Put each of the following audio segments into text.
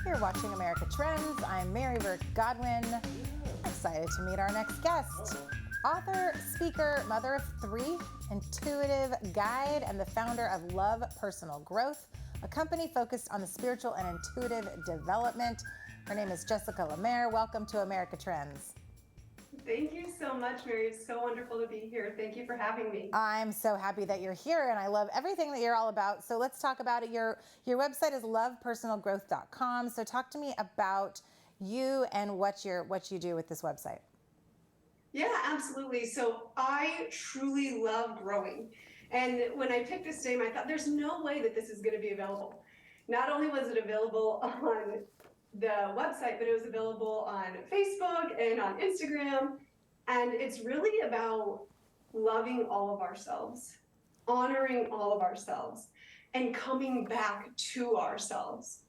You're watching America Trends. I'm Mary Burke Godwin. Excited to meet our next guest. Author, speaker, mother of three, intuitive guide, and the founder of Love Personal Growth, a company focused on the spiritual and intuitive development. Her name is Nuñez-LaMarre. Welcome to America Trends. Thank you so much, Mary. It's so wonderful to be here. Thank you for having me. I'm so happy that you're here, and I love everything that you're all about. So let's talk about it. Your website is lovepersonalgrowth.com. So talk to me about you and what you do with this website. Yeah, absolutely. So I truly love growing. And when I picked this name, I thought there's no way that this is going to be available. Not only was it available on the website, but it was available on Facebook and on Instagram. And it's really about loving all of ourselves, honoring all of ourselves, and coming back to ourselves.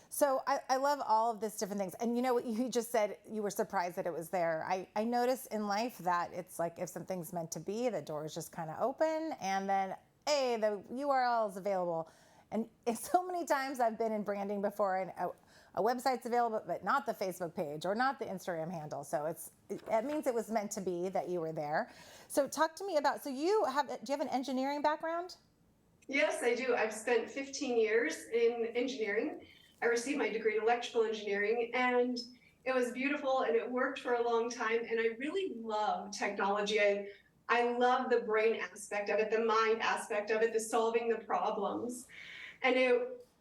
So I love all of this different things. And you know what you just said, you were surprised that it was there. I notice in life that it's like if something's meant to be, the door is just kind of open and then, hey, the URL is available. And so many times I've been in branding before and a website's available, but not the Facebook page or not the Instagram handle. So it means it was meant to be that you were there. So talk to me about, do you have an engineering background? Yes, I do. I've spent 15 years in engineering. I received my degree in electrical engineering, and it was beautiful and it worked for a long time. And I really love technology. I love the brain aspect of it, the mind aspect of it, the solving the problems. And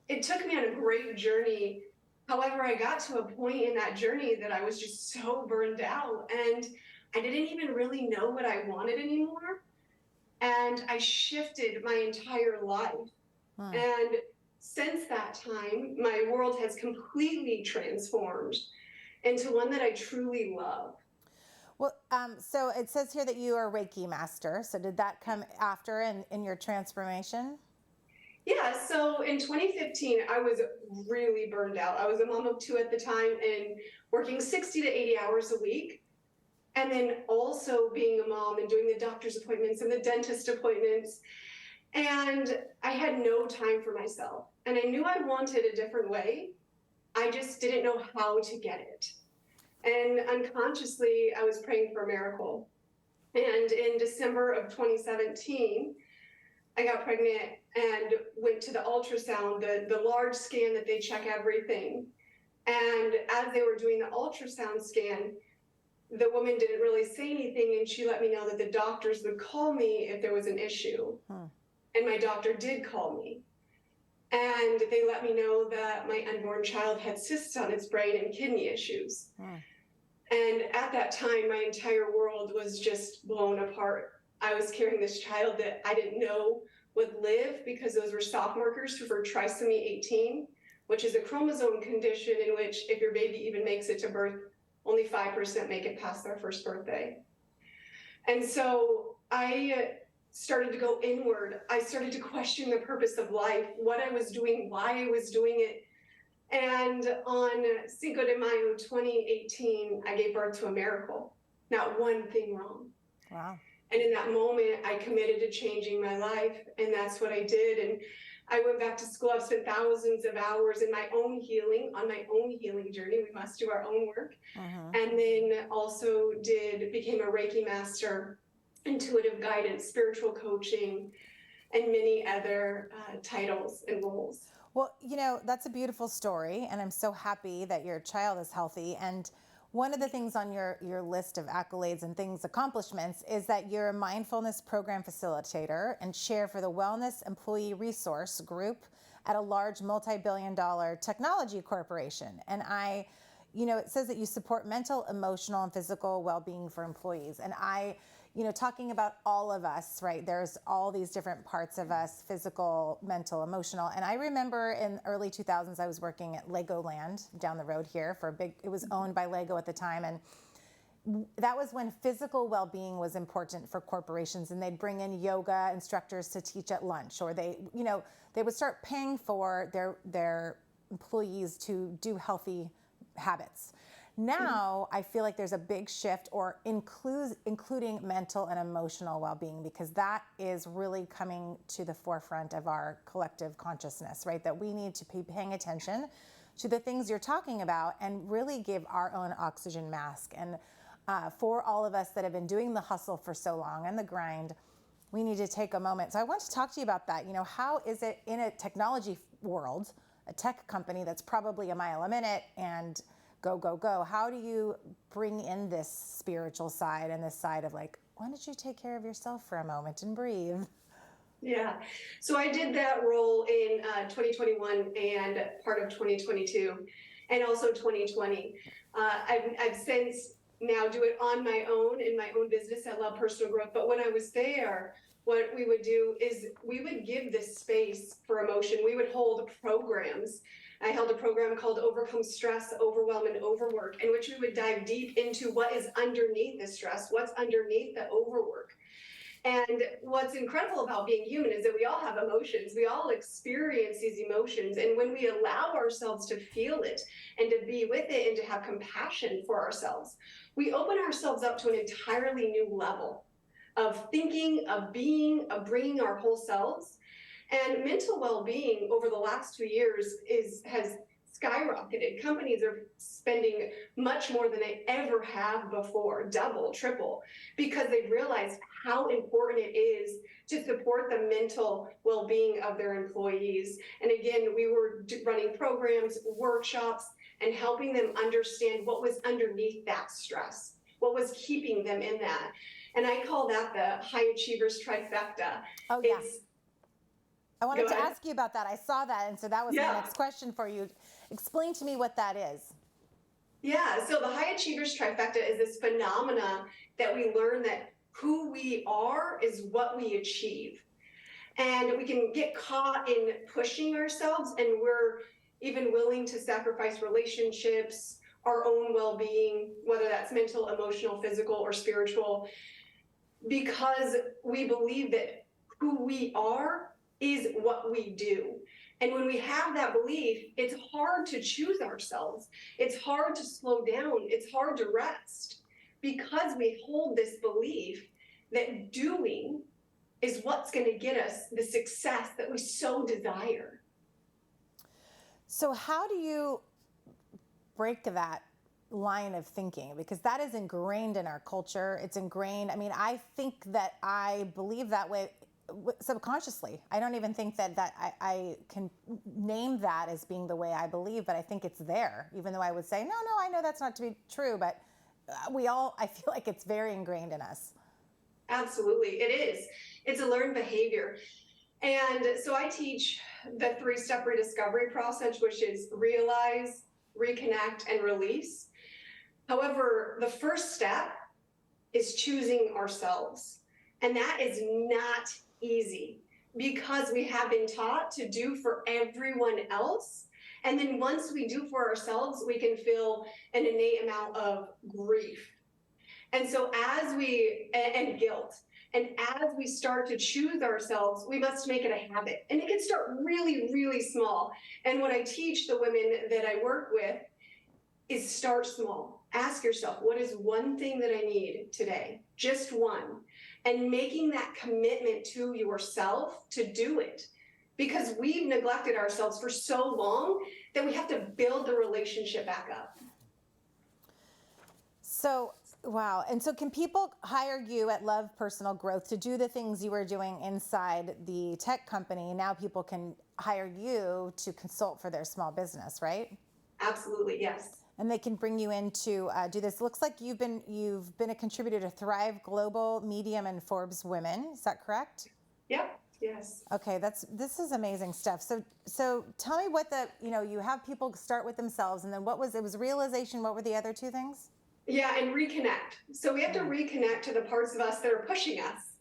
it took me on a great journey. However, I got to a point in that journey that I was just so burned out and I didn't even really know what I wanted anymore. And I shifted my entire life. And since that time, my world has completely transformed into one that I truly love. Well, so it says here that you are a Reiki master. So did that come after in your transformation? Yeah, so in 2015, I was really burned out. I was a mom of two at the time and working 60 to 80 hours a week. And then also being a mom and doing the doctor's appointments and the dentist appointments. And I had no time for myself. And I knew I wanted a different way. I just didn't know how to get it. And unconsciously, I was praying for a miracle. And in December of 2017, I got pregnant and went to the ultrasound, the large scan that they check everything. And as they were doing the ultrasound scan, the woman didn't really say anything, and she let me know that the doctors would call me if there was an issue. And my doctor did call me. And they let me know that my unborn child had cysts on its brain and kidney issues. And at that time, my entire world was just blown apart. I was carrying this child that I didn't know would live because those were soft markers for trisomy 18, which is a chromosome condition in which if your baby even makes it to birth, only 5% make it past their first birthday. And so I started to go inward. I started to question the purpose of life, what I was doing, why I was doing it. And on Cinco de Mayo 2018, I gave birth to a miracle. Not one thing wrong. Wow. And in that moment, I committed to changing my life, and that's what I did. And I went back to school. I've spent thousands of hours in my own healing, on my own healing journey. We must do our own work. And then also became a Reiki master, intuitive guidance, spiritual coaching, and many other titles and roles. Well, you know, that's a beautiful story, and I'm so happy that your child is healthy. And one of the things on your list of accolades and accomplishments is that you're a mindfulness program facilitator and chair for the Wellness Employee Resource Group at a large multi-billion-dollar technology corporation. And it says that you support mental, emotional, and physical well-being for employees. And talking about all of us, right? There's all these different parts of us, physical, mental, emotional. And I remember in early 2000s, I was working at Legoland down the road here it was owned by Lego at the time. And that was when physical well-being was important for corporations, and they'd bring in yoga instructors to teach at lunch, or they would start paying for their employees to do healthy habits. Now I feel like there's a big shift, or including mental and emotional well-being, because that is really coming to the forefront of our collective consciousness, right? That we need to be paying attention to the things you're talking about and really give our own oxygen mask. And for all of us that have been doing the hustle for so long and the grind, we need to take a moment. So I want to talk to you about that. You know, how is it in a technology world, a tech company that's probably a mile a minute and go, go, go, how do you bring in this spiritual side and this side of like, why don't you take care of yourself for a moment and breathe? Yeah. So I did that role in 2021 and part of 2022 and also 2020. I've since now do it on my own in my own business. I love personal growth. But when I was there, what we would do is we would give this space for emotion. We would hold programs. I held a program called Overcome Stress, Overwhelm, and Overwork, in which we would dive deep into what is underneath the stress, what's underneath the overwork. And what's incredible about being human is that we all have emotions. We all experience these emotions. And when we allow ourselves to feel it and to be with it and to have compassion for ourselves, we open ourselves up to an entirely new level of thinking, of being, of bringing our whole selves. And mental well-being over the last 2 years has skyrocketed. Companies are spending much more than they ever have before, double, triple, because they've realized how important it is to support the mental well-being of their employees. And again, we were running programs, workshops, and helping them understand what was underneath that stress, what was keeping them in that. And I call that the high achievers trifecta. Oh, yeah. I wanted to ask you about that. I saw that, and so that was my next question for you. Explain to me what that is. Yeah, so the high achievers trifecta is this phenomena that we learn that who we are is what we achieve. And we can get caught in pushing ourselves, and we're even willing to sacrifice relationships, our own well-being, whether that's mental, emotional, physical, or spiritual, because we believe that who we are is what we do. And when we have that belief, it's hard to choose ourselves. It's hard to slow down. It's hard to rest because we hold this belief that doing is what's going to get us the success that we so desire. So how do you break that line of thinking? Because that is ingrained in our culture. It's ingrained. I mean, I think that I believe that way subconsciously. I don't even think that I can name that as being the way I believe, but I think it's there, even though I would say, no, I know that's not to be true, but I feel like it's very ingrained in us. Absolutely, it is. It's a learned behavior. And so I teach the 3-step rediscovery process, which is realize, reconnect, and release. However, the first step is choosing ourselves. And that is not easy because we have been taught to do for everyone else. And then once we do for ourselves, we can feel an innate amount of grief. And so and guilt. And as we start to choose ourselves, we must make it a habit. And it can start really, really small. And what I teach the women that I work with is start small. Ask yourself, what is one thing that I need today? Just one. And making that commitment to yourself to do it. Because we've neglected ourselves for so long that we have to build the relationship back up. So, wow. And so can people hire you at Love Personal Growth to do the things you were doing inside the tech company? Now people can hire you to consult for their small business, right? Absolutely, yes. And they can bring you in to do this. Looks like you've been a contributor to Thrive Global, Medium, and Forbes Women. Is that correct? Yep. Yes. Okay, this is amazing stuff. So tell me what you have people start with themselves, and then it was realization. What were the other two things? Yeah, and reconnect. So we have to reconnect to the parts of us that are pushing us.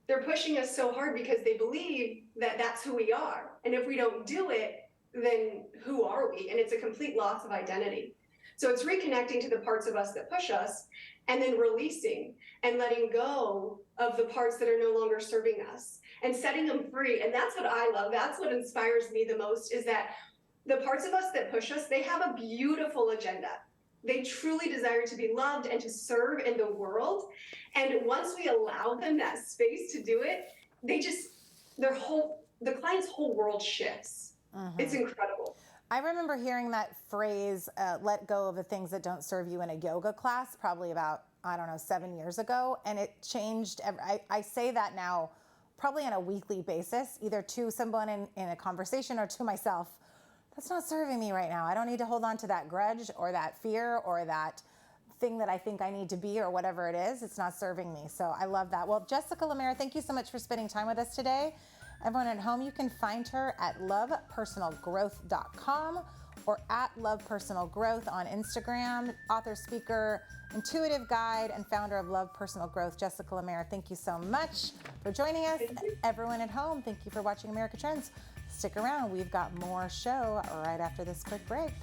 They're pushing us so hard because they believe that that's who we are. And if we don't do it, then who are we? And it's a complete loss of identity. So it's reconnecting to the parts of us that push us, and then releasing and letting go of the parts that are no longer serving us and setting them free. And that's what I love. That's what inspires me the most, is that the parts of us that push us, they have a beautiful agenda. They truly desire to be loved and to serve in the world. And once we allow them that space to do it, the client's whole world shifts. It's incredible. I remember hearing that phrase, let go of the things that don't serve you, in a yoga class, probably about, I don't know, 7 years ago. And it changed. I say that now probably on a weekly basis, either to someone in a conversation or to myself. That's not serving me right now. I don't need to hold on to that grudge or that fear or that thing that I think I need to be or whatever it is. It's not serving me. So I love that. Well, Jessica-LaMarre, thank you so much for spending time with us today. Everyone at home, you can find her at lovepersonalgrowth.com or at lovepersonalgrowth on Instagram. Author, speaker, intuitive guide, and founder of Love Personal Growth, Jessica-LaMarre. Thank you so much for joining us. Everyone at home, thank you for watching America Trends. Stick around. We've got more show right after this quick break.